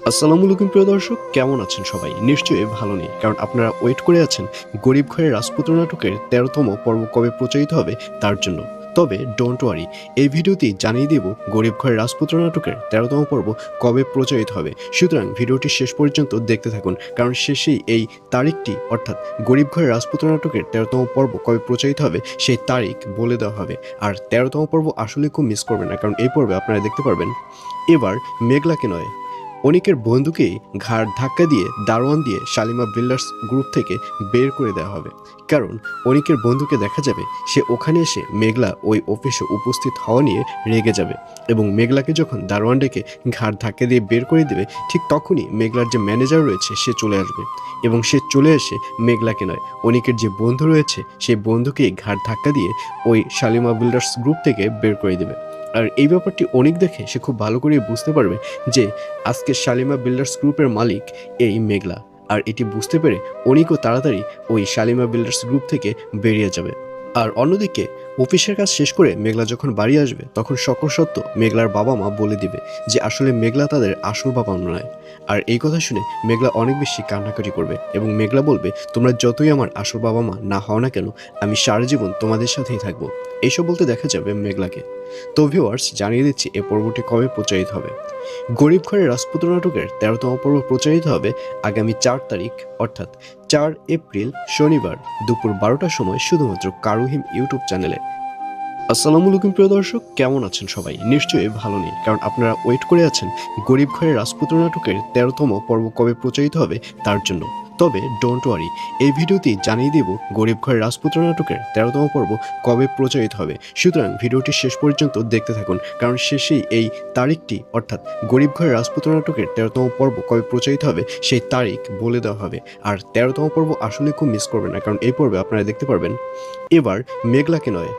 আসসালামু আলাইকুম প্রিয় দর্শক, কেমন আছেন সবাই? নিশ্চয়ই ভালো নেই, কারণ আপনারা ওয়েট করে আছেন গরিব ঘরের রাজপুত্র নাটকের ১৩তম পর্ব কবে প্রচারিত হবে তার জন্য। তবে ডোন্ট ওয়ারি, এই ভিডিওটি জানিয়ে দেব গরিব ঘরের রাজপুত্র নাটকের ১৩তম পর্ব কবে প্রচারিত হবে। সুতরাং ভিডিওটি শেষ পর্যন্ত দেখতে থাকুন, কারণ শেষেই এই তারিখটি অর্থাৎ গরিব ঘরের রাজপুত্র নাটকের ১৩তম পর্ব কবে প্রচারিত হবে সেই তারিখ বলে দেওয়া হবে। আর ১৩তম পর্ব আসলে খুব মিস করবেন না, কারণ এই পর্বে আপনারা দেখতে পারবেন এবার মেঘলাকে নয়, অনিকের বন্ধুকেই ঘাড় ধাক্কা দিয়ে দারোয়ান দিয়ে শালিমা বিল্ডার্স গ্রুপ থেকে বের করে দেওয়া হবে। কারণ অনিকের বন্ধুকে দেখা যাবে সে ওখানে এসে মেঘলা ওই অফিসে উপস্থিত হওয়া নিয়ে রেগে যাবে, এবং মেঘলাকে যখন দারোয়ান ডেকে ঘাড় ধাক্কা দিয়ে বের করে দেবে, ঠিক তখনই মেঘলার যে ম্যানেজার রয়েছে সে চলে আসবে, এবং সে চলে এসে মেঘলাকে নয়, অনিকের যে বন্ধু রয়েছে সেই বন্ধুকেই ঘাড় ধাক্কা দিয়ে ওই শালিমা বিল্ডার্স গ্রুপ থেকে বের করে দেবে। আর এই ব্যাপারটি অনিক দেখে সে খুব ভালো করে বুঝতে পারবে যে আজকে শালিমা বিল্ডার্স গ্রুপের মালিক এই মেঘলা। আর এটি বুঝতে পেরে অনিকও তাড়াতাড়ি ওই শালিমা বিল্ডার্স গ্রুপ থেকে বেরিয়ে যাবে। আর অন্যদিকে অফিসের কাজ শেষ করে মেঘলা যখন বাড়ি আসবে, তখন সকল সত্য মেঘলার বাবা মা বলে দিবে যে আসলে মেঘলা তাদের আসল বাবা নয়। আর এই কথা শুনে মেঘলা অনেক বেশি কান্নাকাটি করবে, এবং মেঘলা বলবে, তোমরা যতই আমার আসল বাবা মা না হও না কেন, আমি সারা জীবন তোমাদের সাথেই থাকবো। এইসব বলতে দেখা যাবে মেঘলাকে। তো ভিউয়ার্স, জানিয়ে দিচ্ছি এ পর্বটি কবে প্রচারিত হবে। গরিব ঘরের রাজপুত্র নাটকের ১৩তম পর্ব প্রচারিত হবে আগামী ৪ তারিখ অর্থাৎ ৪ এপ্রিল শনিবার দুপুর ১২টার সময় শুধুমাত্র কারুহিম ইউটিউব চ্যানেলে। আসসালামু আলাইকুম প্রিয় দর্শক, কেমন আছেন সবাই? নিশ্চয়ই ভালো নেই, কারণ আপনারা ওয়েট করে আছেন গরিব ঘরের রাজপুত্র নাটকের ১৩তম পর্ব কবে প্রচারিত হবে তার জন্য। তবে ডোন্ট ওয়ারি, এই ভিডিওটি জানিয়ে দেব গরিব ঘরের রাজপুত্র নাটকের ১৩তম পর্ব কবে প্রচারিত হবে। সুতরাং ভিডিওটি শেষ পর্যন্ত দেখতে থাকুন, কারণ শেষেই এই তারিখটি অর্থাৎ গরিব ঘরের রাজপুত্র নাটকের ১৩তম পর্ব কবে প্রচারিত হবে সেই তারিখ বলে দেওয়া হবে। আর ১৩তম পর্ব আসলে খুব মিস করবেন না, কারণ এই পর্বে আপনারা দেখতে পারবেন এবার মেঘলাকে নয়,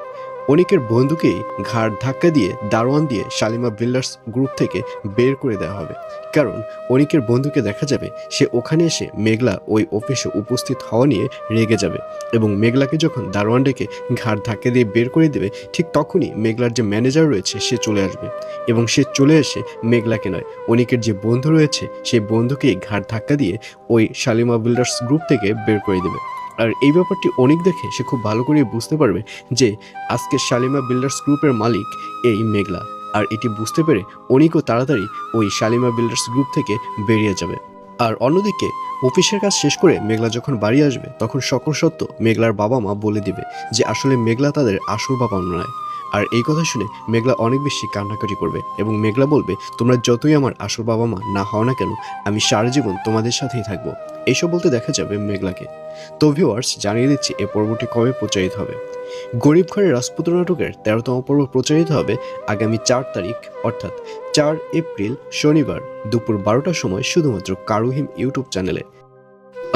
অনিকের বন্ধুকেই ঘাড় ধাক্কা দিয়ে দারোয়ান দিয়ে শালিমা বিল্ডার্স গ্রুপ থেকে বের করে দেওয়া হবে। কারণ অনিকের বন্ধুকে দেখা যাবে সে ওখানে এসে মেঘলা ওই অফিসে উপস্থিত হওয়া নিয়ে রেগে যাবে, এবং মেঘলাকে যখন দারোয়ান ডেকে ঘাড় ধাক্কা দিয়ে বের করে দেবে, ঠিক তখনই মেঘলার যে ম্যানেজার রয়েছে সে চলে আসবে, এবং সে চলে এসে মেঘলাকে নয়, অনিকের যে বন্ধু রয়েছে সেই বন্ধুকেই ঘাড় ধাক্কা দিয়ে ওই শালিমা বিল্ডার্স গ্রুপ থেকে বের করে দেবে। আর এই ব্যাপারটি অনিক দেখে সে খুব ভালো করে বুঝতে পারবে যে আজকে শালিমা বিল্ডার্স গ্রুপের মালিক এই মেঘলা। আর এটি বুঝতে পেরে অনিকও তাড়াতাড়ি ওই শালিমা বিল্ডার্স গ্রুপ থেকে বেরিয়ে যাবে। আর অন্যদিকে অফিসের কাজ শেষ করে মেঘলা যখন বাড়ি আসবে, তখন সকল সত্য মেঘলার বাবা মা বলে দিবে যে আসলে মেঘলা তাদের আসল বাবা নয়। আর এই কথা শুনে মেঘলা অনেক বেশি কান্নাকাটি করবে, এবং মেঘলা বলবে, তোমরা যতই আমার আসল বাবা মা না হও না কেন, আমি সারা জীবন তোমাদের সাথেই থাকবো। এইসব বলতে দেখা যাবে মেঘলাকে। তো ভিউয়ার্স, জানিয়ে দিচ্ছি এ পর্বটি কবে প্রচারিত হবে। গরিব ঘরের রাজপুত্র নাটকের ১৩তম পর্ব প্রচারিত হবে আগামী ৪ তারিখ অর্থাৎ ৪ এপ্রিল শনিবার দুপুর ১২টার সময় শুধুমাত্র কারুহিম ইউটিউব চ্যানেলে।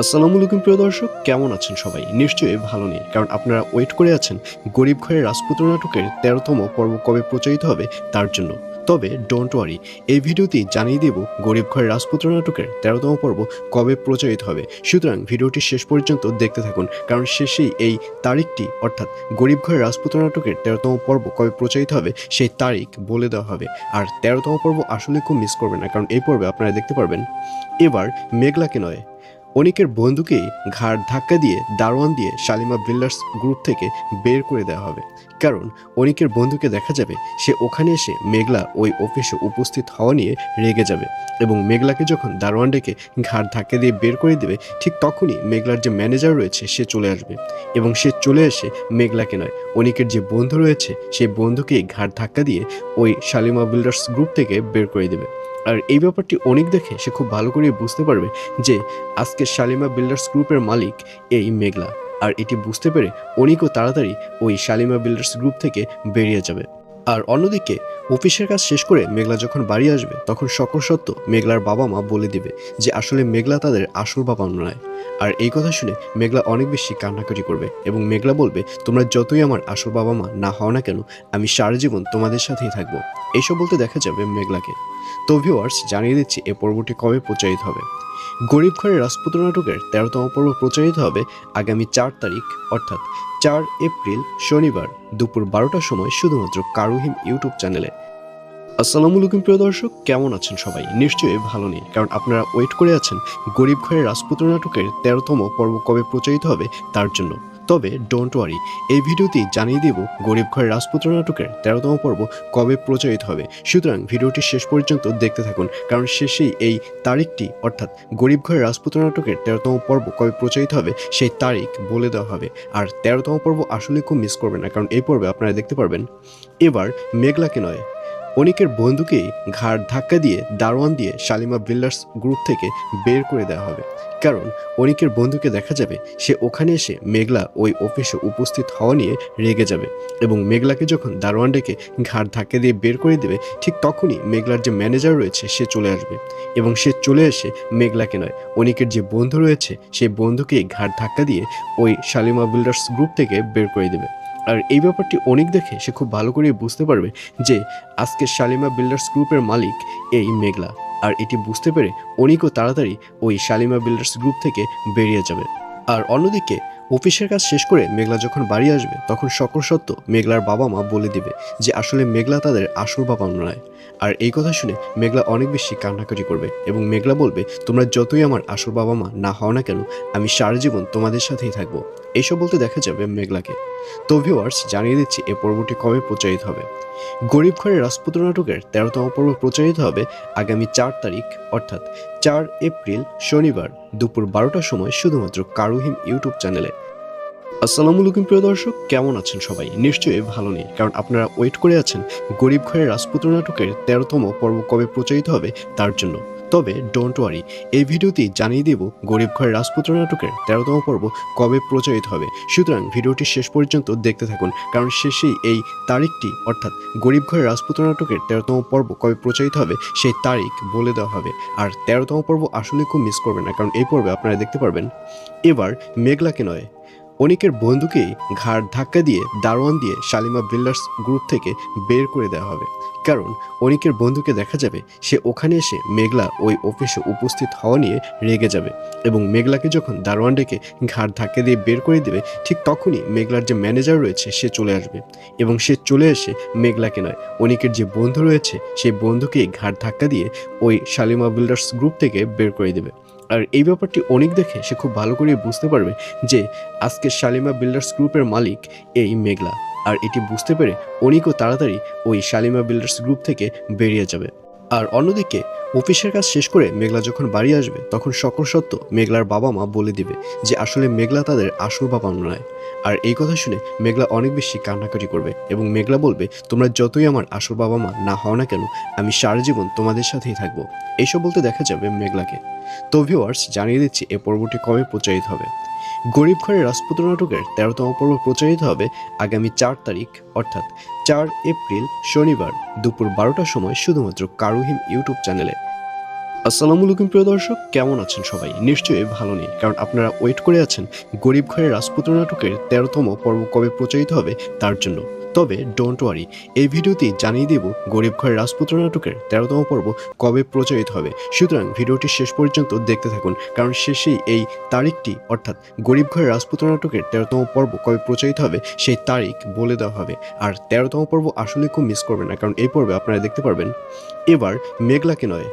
আসসালামু আলাইকুম প্রিয় দর্শক, কেমন আছেন সবাই? নিশ্চয়ই ভালো নেই, কারণ আপনারা ওয়েট করে আছেন গরিব ঘরের রাজপুত্র নাটকের ১৩তম পর্ব কবে প্রচারিত হবে তার জন্য। তবে ডোন্ট ওয়ারি, এই ভিডিওটি জানিয়ে দেব গরিব ঘরের রাজপুত্র নাটকের ১৩তম পর্ব কবে প্রচারিত হবে। সুতরাং ভিডিওটি শেষ পর্যন্ত দেখতে থাকুন, কারণ শেষেই এই তারিখটি অর্থাৎ গরিব ঘরের রাজপুত্র নাটকের ১৩তম পর্ব কবে প্রচারিত হবে সেই তারিখ বলে দেওয়া হবে। আর ১৩তম পর্ব আসলে খুব মিস করবেন না, কারণ এই পর্বে আপনারা দেখতে পারবেন এবার মেঘলাকে নয়, অনিকের বন্ধুকেই ঘাড় ধাক্কা দিয়ে দারোয়ান দিয়ে শালিমা বিল্ডার্স গ্রুপ থেকে বের করে দেওয়া হবে। কারণ অনিকের বন্ধুকে দেখা যাবে সে ওখানে এসে মেঘলা ওই অফিসে উপস্থিত হওয়া নিয়ে রেগে যাবে, এবং মেঘলাকে যখন দারোয়ান ডেকে ঘাড় ধাক্কা দিয়ে বের করে দেবে, ঠিক তখনই মেঘলার যে ম্যানেজার রয়েছে সে চলে আসবে, এবং সে চলে এসে মেঘলাকে নয়, অনিকের যে বন্ধু রয়েছে সেই বন্ধুকেই ঘাড় ধাক্কা দিয়ে ওই শালিমা বিল্ডার্স গ্রুপ থেকে বের করে দেবে। আর এই ব্যাপারটি অনিক দেখে সে খুব ভালো করে বুঝতে পারবে যে আজকে শালিমা বিল্ডার্স গ্রুপের মালিক এই মেঘলা। আর এটি বুঝতে পেরে অনিকও তাড়াতাড়ি ওই শালিমা বিল্ডার্স গ্রুপ থেকে বেরিয়ে যাবে। আর অন্যদিকে অফিসের কাজ শেষ করে মেঘলা যখন বাড়ি আসবে, তখন সকল সত্য মেঘলার বাবা মা বলে দিবে যে আসলে মেঘলা তাদের আসল বাবা নয়। আর এই কথা শুনে মেঘলা অনেক বেশি কান্নাকাটি করবে, এবং মেঘলা বলবে, তোমরা যতই আমার আসল বাবা মা না হও না কেন, আমি সারা জীবন তোমাদের সাথেই থাকবো। এইসব বলতে দেখা যাবে মেঘলাকে। তো ভিউয়ার্স, জানিয়ে দিচ্ছি এ পর্বটি কবে প্রচারিত হবে। গরিব ঘরের রাজপুত্র নাটকের ১৩তম পর্ব প্রচারিত হবে আগামী ৪ তারিখ অর্থাৎ ৪ এপ্রিল শনিবার দুপুর ১২টার সময় শুধুমাত্র কারুহিম ইউটিউব চ্যানেলে। আসসালামু আলাইকুম প্রিয় দর্শক, কেমন আছেন সবাই? নিশ্চয়ই ভালো নেই, কারণ আপনারা ওয়েট করে আছেন গরিব ঘরের রাজপুত্র নাটকের ১৩তম পর্ব কবে প্রচারিত হবে তার জন্য। তবে ডোন্ট ওয়ারি, এই ভিডিওটি জানিয়ে দেব গরিব ঘরের রাজপুত্র নাটকের ১৩তম পর্ব কবে প্রচারিত হবে। সুতরাং ভিডিওটি শেষ পর্যন্ত দেখতে থাকুন, কারণ শেষেই এই তারিখটি অর্থাৎ গরিব ঘরের রাজপুত্র নাটকের ১৩তম পর্ব কবে প্রচারিত হবে সেই তারিখ বলে দেওয়া হবে। আর ১৩তম পর্ব আসলে খুব মিস করবেন না, কারণ এই পর্বে আপনারা দেখতে পারবেন এবার মেঘলাকে নয়, অনিকের বন্ধুকেই ঘাড় ধাক্কা দিয়ে দারোয়ান দিয়ে শালিমা বিল্ডার্স গ্রুপ থেকে বের করে দেওয়া হবে। কারণ অনিকের বন্ধুকে দেখা যাবে সে ওখানে এসে মেঘলা ওই অফিসে উপস্থিত হওয়া নিয়ে রেগে যাবে, এবং মেঘলাকে যখন দারোয়ান ডেকে ঘাড় ধাক্কা দিয়ে বের করে দেবে, ঠিক তখনই মেঘলার যে ম্যানেজার রয়েছে সে চলে আসবে, এবং সে চলে এসে মেঘলাকে নয়, অনিকের যে বন্ধু রয়েছে সেই বন্ধুকেই ঘাড় ধাক্কা দিয়ে ওই শালিমা বিল্ডার্স গ্রুপ থেকে বের করে দেবে। আর এই ব্যাপারটি অনেক দেখে সে খুব ভালো করে বুঝতে পারবে যে আজকে শালিমা বিল্ডার্স গ্রুপের মালিক এই মেঘলা। আর এটি বুঝতে পেরে অনিকও তাড়াতাড়ি ওই শালিমা বিল্ডার্স গ্রুপ থেকে বেরিয়ে যাবে। আর অন্যদিকে অফিসের কাজ শেষ করে মেঘলা যখন বাড়ি আসবে, তখন সকল সত্য মেঘলার বাবা মা বলে দিবে যে আসলে মেঘলা তাদের আসল বাবা নয়। আর এই কথা শুনে মেঘলা অনেক বেশি কান্নাকাটি করবে, এবং মেঘলা বলবে, তোমরা যতই আমার আসল বাবা মা না হও না কেন, আমি সারা জীবন তোমাদের সাথেই থাকবো। এইসব বলতে দেখা যাবে মেঘলাকে। তো ভিউয়ার্স, জানিয়ে দিচ্ছি এই পর্বটি কবে প্রচারিত হবে। গরিব ঘরের রাজপুত্র নাটকের ১৩তম পর্ব প্রচারিত হবে আগামী ৪ তারিখ অর্থাৎ ৪ এপ্রিল শনিবার দুপুর ১২টার সময় শুধুমাত্র কারুহিম ইউটিউব চ্যানেলে। আসসালামু আলাইকুম প্রিয় দর্শক, কেমন আছেন সবাই? নিশ্চয়ই ভালো নেই, কারণ আপনারা ওয়েট করে আছেন গরিব ঘরের রাজপুত্র নাটকের ১৩তম পর্ব কবে প্রচারিত হবে তার জন্য। তবে ডোন্ট ওয়ারি, এই ভিডিওটি জানিয়ে দেব গরিব ঘরের রাজপুত্র নাটকের ১৩তম পর্ব কবে প্রচারিত হবে। সুতরাং ভিডিওটি শেষ পর্যন্ত দেখতে থাকুন, কারণ শেষেই এই তারিখটি অর্থাৎ গরিব ঘরের রাজপুত্র নাটকের ১৩তম পর্ব কবে প্রচারিত হবে সেই তারিখ বলে দেওয়া হবে। আর ১৩তম পর্ব আসলে খুব মিস করবেন না, কারণ এই পর্বে আপনারা দেখতে পারবেন এবার মেঘলাকে নয়, অনিকের বন্ধুকেই ঘাড় ধাক্কা দিয়ে দারোয়ান দিয়ে শালিমা বিল্ডার্স গ্রুপ থেকে বের করে দেওয়া হবে। কারণ অনিকের বন্ধুকে দেখা যাবে সে ওখানে এসে মেঘলা ওই অফিসে উপস্থিত হওয়া নিয়ে রেগে যাবে, এবং মেঘলাকে যখন দারোয়ান ডেকে ঘাড় ধাক্কা দিয়ে বের করে দেবে, ঠিক তখনই মেঘলার যে ম্যানেজার রয়েছে সে চলে আসবে, এবং সে চলে এসে মেঘলাকে নয়, অনিকের যে বন্ধু রয়েছে সেই বন্ধুকেই ঘাড় ধাক্কা দিয়ে ওই শালিমা বিল্ডার্স গ্রুপ থেকে বের করে দেবে। আর এই ব্যাপারটি অনেক দেখে সে খুব ভালো করে বুঝতে পারবে যে আজকে শালিমা বিল্ডার্স গ্রুপের মালিক এই মেঘলা। আর এটি বুঝতে পেরে অনিকও তাড়াতাড়ি ওই শালিমা বিল্ডার্স গ্রুপ থেকে বেরিয়ে যাবে। আর অন্যদিকে অফিসের কাজ শেষ করে মেঘলা যখন বাড়ি আসবে, তখন সকল সত্য মেঘলার বাবা মা বলে দিবে যে আসলে মেঘলা তাদের আসল বাবা নয়। আর এই কথা শুনে মেঘলা অনেক বেশি কান্নাকাটি করবে, এবং মেঘলা বলবে, তোমরা যতই আমার আসল বাবা মা না হও না কেন, আমি সারা জীবন তোমাদের সাথেই থাকবো। এইসব বলতে দেখা যাবে মেঘলাকে। তো ভিউয়ার্স, জানিয়ে দিচ্ছি এ পর্বটি কবে প্রচারিত হবে। গরিব ঘরের রাজপুত্র নাটকের ১৩তম পর্ব প্রচারিত হবে আগামী ৪ তারিখ অর্থাৎ ৪ এপ্রিল শনিবার দুপুর ১২টার সময় শুধুমাত্র কারুহিম ইউটিউব চ্যানেলে। আসসালামু আলাইকুম প্রিয় দর্শক, কেমন আছেন সবাই? নিশ্চয়ই ভালো নেই, কারণ আপনারা ওয়েট করে আছেন গরিব ঘরের রাজপুত্র নাটকের ১৩তম পর্ব কবে প্রচারিত হবে তার জন্য। তবে ডোন্ট ওয়ারি, এই ভিডিওটি জানিয়ে দেব গরিব ঘরের রাজপুত্র নাটকের ১৩তম পর্ব কবে প্রচারিত হবে। সুতরাং ভিডিওটি শেষ পর্যন্ত দেখতে থাকুন, কারণ শেষেই এই তারিখটি অর্থাৎ গরিব ঘরের রাজপুত্র নাটকের ১৩তম পর্ব কবে প্রচারিত হবে সেই তারিখ বলে দেওয়া হবে। আর ১৩তম পর্ব আসলে খুব মিস করবেন না, কারণ এই পর্বে আপনারা দেখতে পারবেন এবার মেঘলাকে নয়,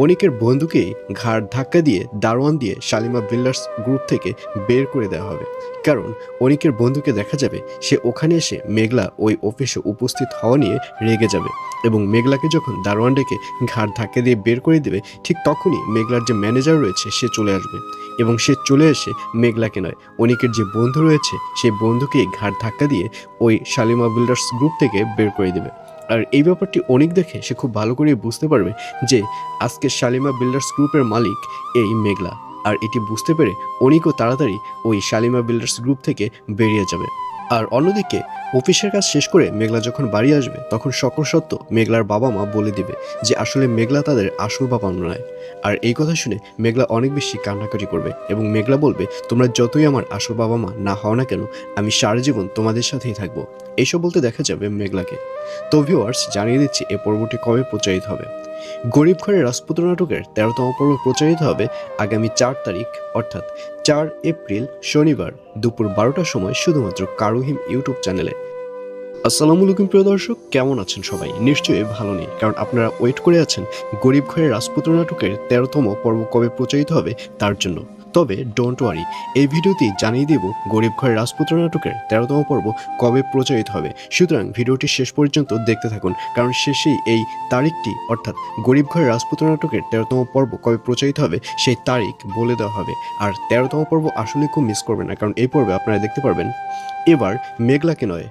অনিকের বন্ধুকেই ঘাড় ধাক্কা দিয়ে দারোয়ান দিয়ে শালিমা বিল্ডার্স গ্রুপ থেকে বের করে দেওয়া হবে। কারণ অনিকের বন্ধুকে দেখা যাবে সে ওখানে এসে মেঘলা ওই অফিসে উপস্থিত হওয়া নিয়ে রেগে যাবে, এবং মেঘলাকে যখন দারোয়ান ডেকে ঘাড় ধাক্কা দিয়ে বের করে দেবে, ঠিক তখনই মেঘলার যে ম্যানেজার রয়েছে সে চলে আসবে, এবং সে চলে এসে মেঘলাকে নয়, অনিকের যে বন্ধু রয়েছে সেই বন্ধুকেই ঘাড় ধাক্কা দিয়ে ওই শালিমা বিল্ডার্স গ্রুপ থেকে বের করে দেবে। আর এই ব্যাপারটি অনেক দেখে সে খুব ভালো করে বুঝতে পারবে যে আজকে শালিমা বিল্ডার্স গ্রুপের মালিক এই মেঘলা। আর এটি বুঝতে পেরে অনিকও তাড়াতাড়ি ওই শালিমা বিল্ডার্স গ্রুপ থেকে বেরিয়ে যাবে। আর অন্যদিকে অফিসের কাজ শেষ করে মেঘলা যখন বাড়ি আসবে, তখন সকল সত্য মেঘলার বাবা মা বলে দিবে যে আসলে মেঘলা তাদের আসল বাবা নয়। আর এই কথা শুনে মেঘলা অনেক বেশি কান্নাকাটি করবে, এবং মেঘলা বলবে, তোমরা যতই আমার আসল বাবা মা না হও না কেন, আমি সারা জীবন তোমাদের সাথেই থাকবো। এইসব বলতে দেখা যাবে মেঘলাকে। তো ভিউয়ার্স, জানিয়ে দিচ্ছি এ পর্বটি কবে প্রচারিত হবে। গরিব ঘরের রাজপুত্র নাটকের ১৩তম পর্ব প্রচারিত হবে আগামী ৪ তারিখ অর্থাৎ ৪ এপ্রিল শনিবার দুপুর ১২টার সময় শুধুমাত্র কারুহিম ইউটিউব চ্যানেলে। আসসালামু আলাইকুম প্রিয় দর্শক, কেমন আছেন সবাই? নিশ্চয়ই ভালো নেই, কারণ আপনারা ওয়েট করে আছেন গরিব ঘরের রাজপুত্র নাটকের ১৩তম পর্ব কবে প্রচারিত হবে তার জন্য। তবে ডোন্ট ওয়ারি, এই ভিডিওটি জানিয়ে দেব গরিব ঘরের রাজপুত্র নাটকের ১৩তম পর্ব কবে প্রচারিত হবে। সুতরাং ভিডিওটি শেষ পর্যন্ত দেখতে থাকুন, কারণ শেষেই এই তারিখটি অর্থাৎ গরিব ঘরের রাজপুত্র নাটকের ১৩তম পর্ব কবে প্রচারিত হবে সেই তারিখ বলে দেওয়া হবে। আর ১৩তম পর্ব আসলে খুব মিস করবেন না, কারণ এই পর্বে আপনারা দেখতে পারবেন এবার মেঘলাকে নয়,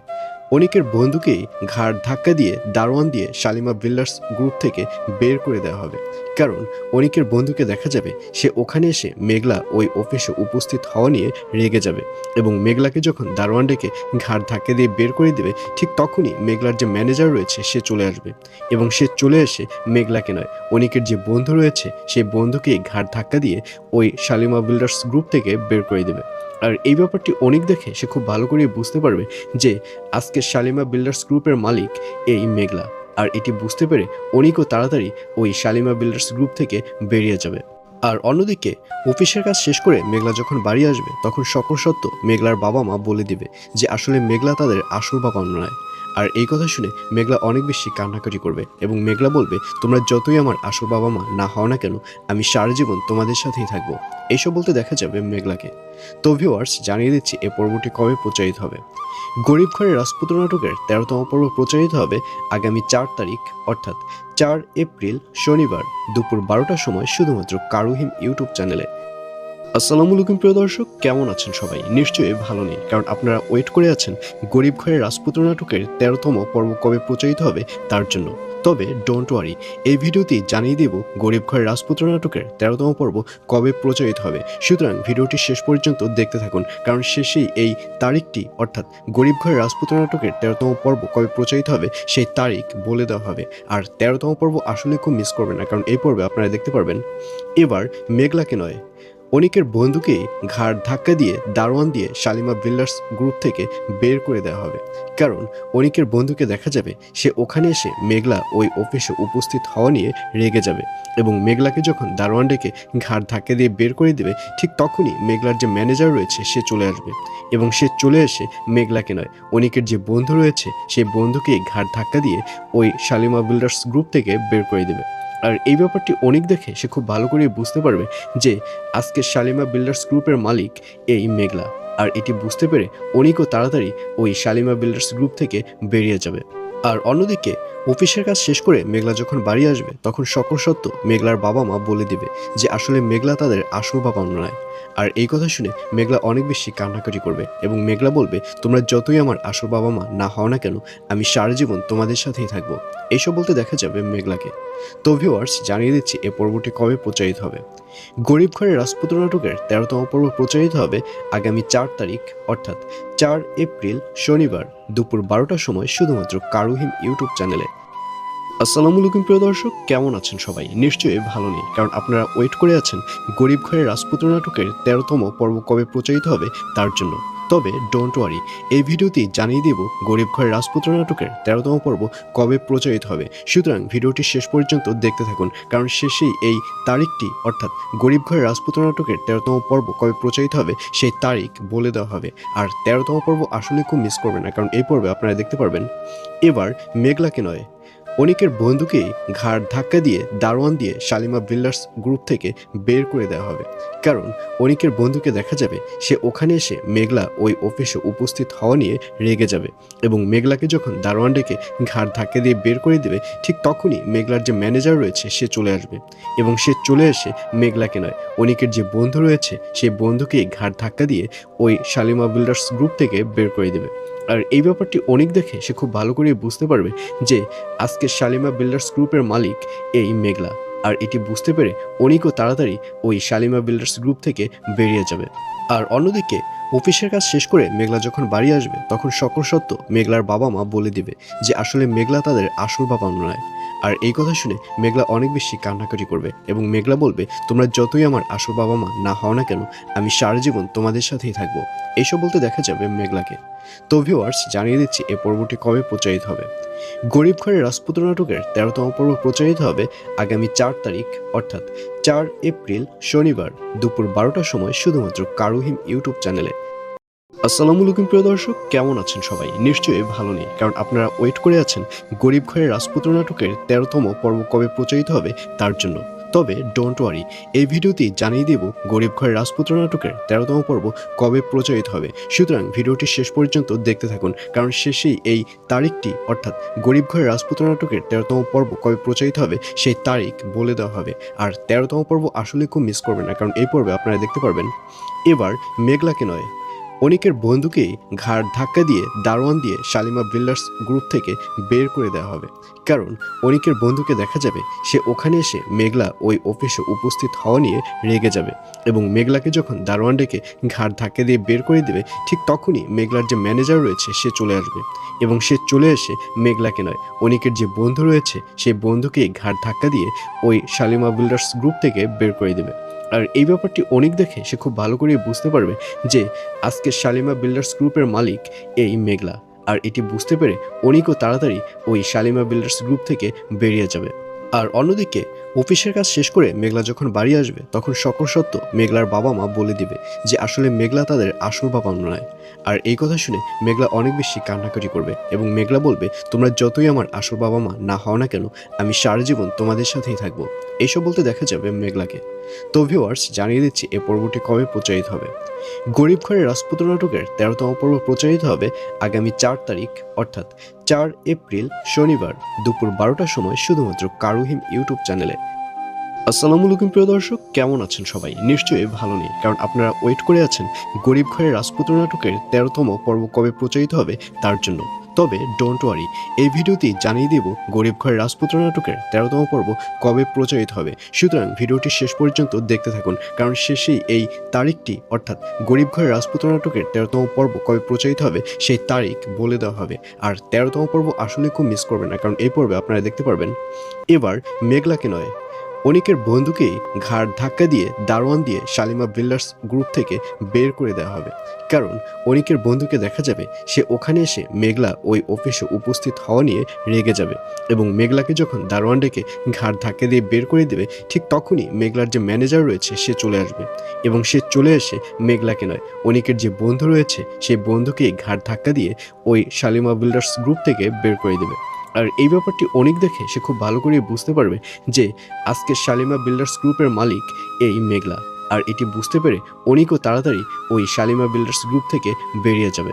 অনিকের বন্ধুকেই ঘাড় ধাক্কা দিয়ে দারোয়ান দিয়ে শালিমা বিল্ডার্স গ্রুপ থেকে বের করে দেওয়া হবে। কারণ অনিকের বন্ধুকে দেখা যাবে সে ওখানে এসে মেঘলা ওই অফিসে উপস্থিত হওয়া নিয়ে রেগে যাবে, এবং মেঘলাকে যখন দারোয়ান ডেকে ঘাড় ধাক্কা দিয়ে বের করে দেবে, ঠিক তখনই মেঘলার যে ম্যানেজার রয়েছে সে চলে আসবে, এবং সে চলে এসে মেঘলাকে নয়, অনিকের যে বন্ধু রয়েছে সেই বন্ধুকেই ঘাড় ধাক্কা দিয়ে ওই শালিমা বিল্ডার্স গ্রুপ থেকে বের করে দেবে। আর এই ব্যাপারটি অনিক দেখে সে খুব ভালো করে বুঝতে পারবে যে আজকে শালিমা বিল্ডার্স গ্রুপের মালিক এই মেঘলা। আর এটি বুঝতে পেরে অনিকও তাড়াতাড়ি ওই শালিমা বিল্ডার্স গ্রুপ থেকে বেরিয়ে যাবে। আর অন্যদিকে অফিসের কাজ শেষ করে মেঘলা যখন বাড়ি আসবে, তখন সকল সত্য মেঘলার বাবা মা বলে দিবে যে আসলে মেঘলা তাদের আসল বাবা নয়। আর এই কথা শুনে মেঘলা অনেক বেশি কান্নাকাটি করবে, এবং মেঘলা বলবে, তোমরা যতই আমার আসল বাবা মা না হও না কেন, আমি সারা জীবন তোমাদের সাথেই থাকবো। এইসব বলতে দেখা যাবে মেঘলাকে। তো ভিউয়ার্স, জানিয়ে দিচ্ছি এই পর্বটি কবে প্রচারিত হবে। গরিব ঘরের রাজপুত্র নাটকের ১৩তম পর্ব প্রচারিত হবে আগামী ৪ তারিখ অর্থাৎ ৪ এপ্রিল শনিবার দুপুর ১২টার সময় শুধুমাত্র কারুহিম ইউটিউব চ্যানেলে। আসসালামু আলাইকুম প্রিয় দর্শক, কেমন আছেন সবাই? নিশ্চয়ই ভালো নেই, কারণ আপনারা ওয়েট করে আছেন গরিব ঘরের রাজপুত্র নাটকের ১৩তম পর্ব কবে প্রচারিত হবে তার জন্য। তবে ডোন্ট ওয়ারি, এই ভিডিওটি জানিয়ে দেব গরিব ঘরের রাজপুত্র নাটকের ১৩তম পর্ব কবে প্রচারিত হবে। সুতরাং ভিডিওটি শেষ পর্যন্ত দেখতে থাকুন, কারণ শেষেই এই তারিখটি অর্থাৎ গরিব ঘরের রাজপুত্র নাটকের ১৩তম পর্ব কবে প্রচারিত হবে সেই তারিখ বলে দেওয়া হবে। আর ১৩তম পর্ব আসলে খুব মিস করবেন না, কারণ এই পর্বে আপনারা দেখতে পারবেন এবার মেঘলাকে নয়, অনিকের বন্ধুকেই ঘাড় ধাক্কা দিয়ে দারোয়ান দিয়ে শালিমা বিল্ডার্স গ্রুপ থেকে বের করে দেওয়া হবে। কারণ অনিকের বন্ধুকে দেখা যাবে সে ওখানে এসে মেঘলা ওই অফিসে উপস্থিত হওয়া নিয়ে রেগে যাবে, এবং মেঘলাকে যখন দারোয়ান ডেকে ঘাড় ধাক্কা দিয়ে বের করে দেবে, ঠিক তখনই মেঘলার যে ম্যানেজার রয়েছে সে চলে আসবে, এবং সে চলে এসে মেঘলাকে নয়, অনিকের যে বন্ধু রয়েছে সেই বন্ধুকেই ঘাড় ধাক্কা দিয়ে ওই শালিমা বিল্ডার্স গ্রুপ থেকে বের করে দেবে। আর এই ব্যাপারটি অনিক দেখে সে খুব ভালো করে বুঝতে পারবে যে আজকে শালিমা বিল্ডার্স গ্রুপের মালিক এই মেঘলা। আর এটি বুঝতে পেরে অনিকও তাড়াতাড়ি ওই শালিমা বিল্ডার্স গ্রুপ থেকে বেরিয়ে যাবে। আর অন্যদিকে অফিসের কাজ শেষ করে মেঘলা যখন বাড়ি আসবে, তখন সকল সত্য মেঘলার বাবা মা বলে দিবে যে আসলে মেঘলা তাদের আসল বাবা নয়। আর এই কথা শুনে মেঘলা অনেক বেশি কান্নাকাটি করবে, এবং মেঘলা বলবে, তোমরা যতই আমার আসল বাবা মা না হও না কেন, আমি সারা জীবন তোমাদের সাথেই থাকবো। এইসব বলতে দেখা যাবে মেঘলাকে। তো ভিউয়ার্স, জানিয়ে দিচ্ছি এ পর্বটি কবে প্রচারিত হবে। গরিব ঘরের রাজপুত্র নাটকের ১৩তম পর্ব প্রচারিত হবে আগামী ৪ তারিখ অর্থাৎ ৪ এপ্রিল শনিবার দুপুর ১২টার সময় শুধুমাত্র কারুহিম ইউটিউব চ্যানেলে। আসসালামু আলাইকুম প্রিয় দর্শক, কেমন আছেন সবাই? নিশ্চয়ই ভালো নেই, কারণ আপনারা ওয়েট করে আছেন গরিব ঘরের রাজপুত্র নাটকের ১৩তম পর্ব কবে প্রচারিত হবে তার জন্য। তবে ডোন্ট ওয়ারি, এই ভিডিওটি জানিয়ে দেব গরিব ঘরের রাজপুত্র নাটকের ১৩তম পর্ব কবে প্রচারিত হবে। সুতরাং ভিডিওটি শেষ পর্যন্ত দেখতে থাকুন, কারণ শেষেই এই তারিখটি অর্থাৎ গরিব ঘরের রাজপুত্র নাটকের ১৩তম পর্ব কবে প্রচারিত হবে সেই তারিখ বলে দেওয়া হবে। আর ১৩তম পর্ব আসলে খুব মিস করবেন না, কারণ এই পর্বে আপনারা দেখতে পারবেন এবার মেঘলাকে নয়, অনিকের বন্ধুকেই ঘাড় ধাক্কা দিয়ে দারোয়ান দিয়ে শালিমা বিল্ডার্স গ্রুপ থেকে বের করে দেওয়া হবে। কারণ অনিকের বন্ধুকে দেখা যাবে সে ওখানে এসে মেঘলা ওই অফিসে উপস্থিত হওয়া নিয়ে রেগে যাবে, এবং মেঘলাকে যখন দারোয়ান ডেকে ঘাড় ধাক্কা দিয়ে বের করে দেবে, ঠিক তখনই মেঘলার যে ম্যানেজার রয়েছে সে চলে আসবে, এবং সে চলে এসে মেঘলাকে নয়, অনিকের যে বন্ধু রয়েছে সেই বন্ধুকেই ঘাড় ধাক্কা দিয়ে ওই শালিমা বিল্ডার্স গ্রুপ থেকে বের করে দেবে। আর এই ব্যাপারটি অনিক দেখে সে খুব ভালো করে বুঝতে পারবে যে আজকে শালিমা বিল্ডার্স গ্রুপের মালিক এই মেঘলা। আর এটি বুঝতে পেরে অনিকও তাড়াতাড়ি ওই শালিমা বিল্ডার্স গ্রুপ থেকে বেরিয়ে যাবে। আর অন্যদিকে অফিসের কাজ শেষ করে মেঘলা যখন বাড়ি আসবে, তখন সকল সত্য মেঘলার বাবা মা বলে দিবে যে আসলে মেঘলা তাদের আসল বাবা নয়। আর এই কথা শুনে মেঘলা অনেক বেশি কান্নাকাটি করবে, এবং মেঘলা বলবে, তোমরা যতই আমার আসল বাবা মা না হও না কেন, আমি সারা জীবন তোমাদের সাথেই থাকবো। এইসব বলতে দেখা যাবে মেঘলাকে। তো ভিউয়ার্স, জানিয়ে দিচ্ছি এ পর্বটি কবে প্রচারিত হবে। গরিব ঘরের রাজপুত্র নাটকের ১৩তম পর্ব প্রচারিত হবে আগামী ৪ তারিখ অর্থাৎ ৪ এপ্রিল শনিবার দুপুর ১২টার সময় শুধুমাত্র কারুহিম ইউটিউব চ্যানেলে। আসসালামু আলাইকুম প্রিয় দর্শক, কেমন আছেন সবাই? নিশ্চয়ই ভালো নেই, কারণ আপনারা ওয়েট করে আছেন গরিব ঘরের রাজপুত্র নাটকের ১৩তম পর্ব কবে প্রচারিত হবে তার জন্য। তবে ডোন্ট ওয়ারি, এই ভিডিওটি জানিয়ে দেব গরিব ঘরের রাজপুত্র নাটকের ১৩তম পর্ব কবে প্রচারিত হবে। সুতরাং ভিডিওটি শেষ পর্যন্ত দেখতে থাকুন, কারণ শেষেই এই তারিখটি অর্থাৎ গরিব ঘরের রাজপুত্র নাটকের ১৩তম পর্ব কবে প্রচারিত হবে সেই তারিখ বলে দেওয়া হবে। আর ১৩তম পর্ব আসলে খুব মিস করবেন না, কারণ এই পর্বে আপনারা দেখতে পারবেন এবার মেঘলাকে নয়, অনিকের বন্ধুকেই ঘাড় ধাক্কা দিয়ে দারোয়ান দিয়ে শালিমা বিল্ডার্স গ্রুপ থেকে বের করে দেওয়া হবে। কারণ অনিকের বন্ধুকে দেখা যাবে সে ওখানে এসে মেঘলা ওই অফিসে উপস্থিত হওয়া নিয়ে রেগে যাবে, এবং মেঘলাকে যখন দারোয়ান ডেকে ঘাড় ধাক্কা দিয়ে বের করে দেবে, ঠিক তখনই মেঘলার যে ম্যানেজার রয়েছে সে চলে আসবে, এবং সে চলে এসে মেঘলাকে নয়, অনিকের যে বন্ধু রয়েছে সেই বন্ধুকেই ঘাড় ধাক্কা দিয়ে ওই শালিমা বিল্ডার্স গ্রুপ থেকে বের করে দেবে। আর এই ব্যাপারটি অনিক দেখে সে খুব ভালো করে বুঝতে পারবে যে আজকে শালিমা বিল্ডার্স গ্রুপের মালিক এই মেঘলা। আর এটি বুঝতে পেরে অনিকও তাড়াতাড়ি ওই শালিমা বিল্ডার্স গ্রুপ থেকে বেরিয়ে যাবে। আর অন্যদিকে অফিসের কাজ শেষ করে মেঘলা যখন বাড়ি আসবে, তখন সকল সত্য মেঘলার বাবা মা বলে দিবে যে আসলে মেঘলা তাদের আসল বাবা নয়। আর এই কথা শুনে মেঘলা অনেক বেশি কান্নাকাটি করবে, এবং মেঘলা বলবে, তোমরা যতই আমার আসল বাবা মা না হও না কেন, আমি সারা জীবন তোমাদের সাথেই থাকবো। এইসব বলতে দেখা যাবে মেঘলাকে। তো ভিউয়ার্স, জানিয়ে দিচ্ছি এ পর্বটি কবে প্রচারিত হবে। গরিব ঘরের রাজপুত্র নাটকের ১৩তম পর্ব প্রচারিত হবে আগামী ৪ তারিখ অর্থাৎ ৪ এপ্রিল শনিবার দুপুর ১২টার সময় শুধুমাত্র কারুহিম ইউটিউব চ্যানেলে। আসসালামু আলাইকুম প্রিয় দর্শক, কেমন আছেন সবাই? নিশ্চয়ই ভালো নেই, কারণ আপনারা ওয়েট করে আছেন গরিব ঘরের রাজপুত্র নাটকের ১৩তম পর্ব কবে প্রচারিত হবে তার জন্য। তবে ডোন্ট ওয়ারি, এই ভিডিওটি জানিয়ে দেব গরিব ঘরের রাজপুত্র নাটকের ১৩তম পর্ব কবে প্রচারিত হবে। সুতরাং ভিডিওটি শেষ পর্যন্ত দেখতে থাকুন, কারণ শেষেই এই তারিখটি অর্থাৎ গরিব ঘরের রাজপুত্র নাটকের ১৩তম পর্ব কবে প্রচারিত হবে সেই তারিখ বলে দেওয়া হবে। আর ১৩তম পর্ব আসলে খুব মিস করবেন না, কারণ এই পর্বে আপনারা দেখতে পারবেন এবার মেঘলাকে নয়, অনিকের বন্ধুকেই ঘাড় ধাক্কা দিয়ে দারোয়ান দিয়ে শালিমা বিল্ডার্স গ্রুপ থেকে বের করে দেওয়া হবে। কারণ অনিকের বন্ধুকে দেখা যাবে সে ওখানে এসে মেঘলা ওই অফিসে উপস্থিত হওয়া নিয়ে রেগে যাবে, এবং মেঘলাকে যখন দারোয়ান ডেকে ঘাড় ধাক্কা দিয়ে বের করে দেবে, ঠিক তখনই মেঘলার যে ম্যানেজার রয়েছে সে চলে আসবে, এবং সে চলে এসে মেঘলাকে নয়, অনিকের যে বন্ধু রয়েছে সেই বন্ধুকেই ঘাড় ধাক্কা দিয়ে ওই শালিমা বিল্ডার্স গ্রুপ থেকে বের করে দেবে। আর এই ব্যাপারটি অনেক দেখে সে খুব ভালো করে বুঝতে পারবে যে আজকে শালিমা বিল্ডার্স গ্রুপের মালিক এই মেঘলা। আর এটি বুঝতে পেরে অনিকও তাড়াতাড়ি ওই শালিমা বিল্ডার্স গ্রুপ থেকে বেরিয়ে যাবে।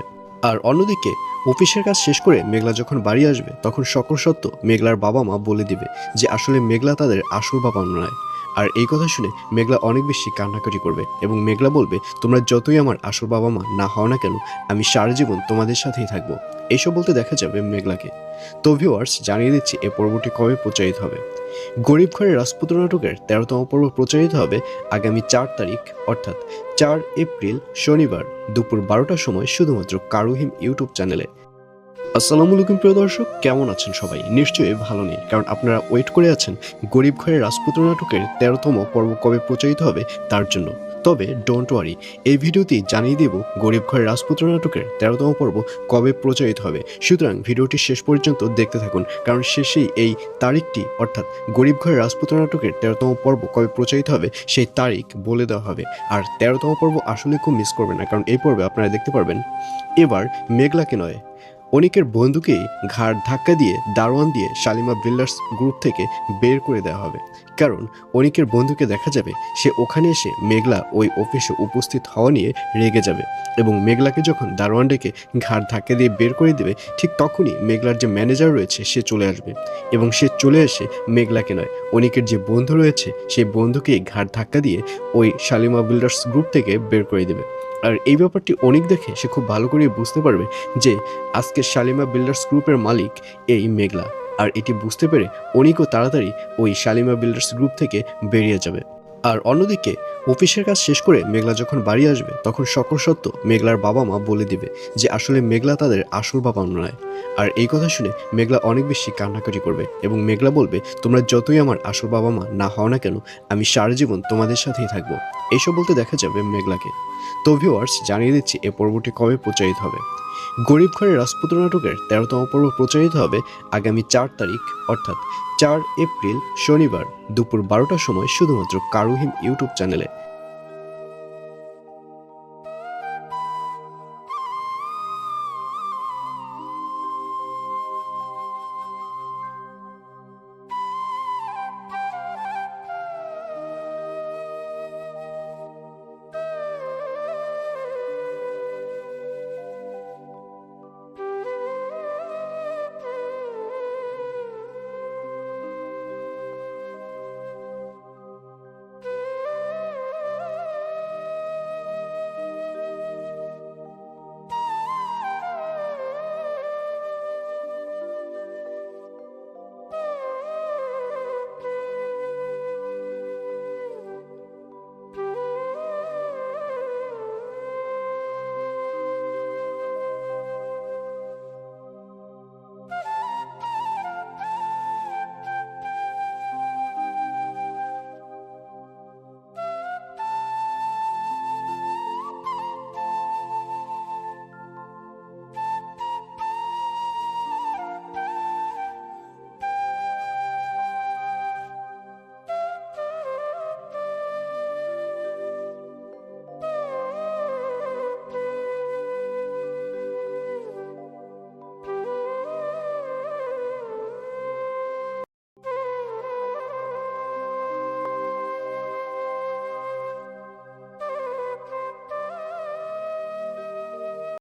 আর অন্যদিকে অফিসের কাজ শেষ করে মেঘলা যখন বাড়ি আসবে, তখন সকল সত্য মেঘলার বাবা মা বলে দিবে যে আসলে মেঘলা তাদের আসল বাবা নয়। আর এই কথা শুনে মেঘলা অনেক বেশি কান্নাকাটি করবে, এবং মেঘলা বলবে, তোমরা যতই আমার আসল বাবা মা না হও না কেন, আমি সারা জীবন তোমাদের সাথেই থাকবো। এইসব বলতে দেখা যাবে মেঘলাকে। তো ভিউয়ার্স, জানিয়ে দিচ্ছি এ পর্বটি কবে প্রচারিত হবে। গরিব ঘরের রাজপুত্র নাটকের ১৩তম পর্ব প্রচারিত হবে আগামী ৪ তারিখ অর্থাৎ ৪ এপ্রিল শনিবার দুপুর ১২টার সময় শুধুমাত্র কারুহিম ইউটিউব চ্যানেলে। আসসালামু আলাইকুম প্রিয় দর্শক, কেমন আছেন সবাই? নিশ্চয়ই ভালো নেই, কারণ আপনারা ওয়েট করে আছেন গরিব ঘরের রাজপুত্র নাটকের ১৩তম পর্ব কবে প্রচারিত হবে তার জন্য। তবে ডোন্ট ওয়ারি, এই ভিডিওটি জানিয়ে দেব গরিব ঘরের রাজপুত্র নাটকের ১৩তম পর্ব কবে প্রচারিত হবে। সুতরাং ভিডিওটি শেষ পর্যন্ত দেখতে থাকুন, কারণ শেষেই এই তারিখটি অর্থাৎ গরিব ঘরের রাজপুত্র নাটকের ১৩তম পর্ব কবে প্রচারিত হবে সেই তারিখ বলে দেওয়া হবে। আর ১৩তম পর্ব আসলে খুব মিস করবেন না, কারণ এই পর্বে আপনারা দেখতে পারবেন এবার মেঘলাকে নয়, অনিকের বন্ধুকেই ঘাড় ধাক্কা দিয়ে দারোয়ান দিয়ে শালিমা বিল্ডার্স গ্রুপ থেকে বের করে দেওয়া হবে। কারণ অনিকের বন্ধুকে দেখা যাবে সে ওখানে এসে মেঘলা ওই অফিসে উপস্থিত হওয়া নিয়ে রেগে যাবে, এবং মেঘলাকে যখন দারোয়ান ডেকে ঘাড় ধাক্কা দিয়ে বের করে দেবে, ঠিক তখনই মেঘলার যে ম্যানেজার রয়েছে সে চলে আসবে, এবং সে চলে এসে মেঘলাকে নয়, অনিকের যে বন্ধু রয়েছে সেই বন্ধুকেই ঘাড় ধাক্কা দিয়ে ওই শালিমা বিল্ডার্স গ্রুপ থেকে বের করে দেবে। আর এই ব্যাপারটি অনেক দেখে সে খুব ভালো করে বুঝতে পারবে যে আজকে শালিমা বিল্ডার্স গ্রুপের মালিক এই মেঘলা। আর এটি বুঝতে পেরে অনিকও তাড়াতাড়ি ওই শালিমা বিল্ডার্স গ্রুপ থেকে বেরিয়ে যাবে। আর অন্যদিকে অফিসের কাজ শেষ করে মেঘলা যখন বাড়ি আসবে, তখন সকল সত্য মেঘলার বাবা মা বলে দিবে যে আসলে মেঘলা তাদের আসল বাবা নয়। আর এই কথা শুনে মেঘলা অনেক বেশি কান্নাকাটি করবে, এবং মেঘলা বলবে, তোমরা যতই আমার আসল বাবা মা না হও না কেন, আমি সারা জীবন তোমাদের সাথেই থাকবো। এইসব বলতে দেখা যাবে মেঘলাকে। তো ভিউয়ার্স, জানিয়ে দিচ্ছি এ পর্বটি কবে প্রচারিত হবে। গরিব ঘরের রাজপুত্র নাটকের ১৩তম পর্ব প্রচারিত হবে আগামী ৪ তারিখ অর্থাৎ ৪ এপ্রিল শনিবার দুপুর ১২টার সময় শুধুমাত্র কারুহিম ইউটিউব চ্যানেলে।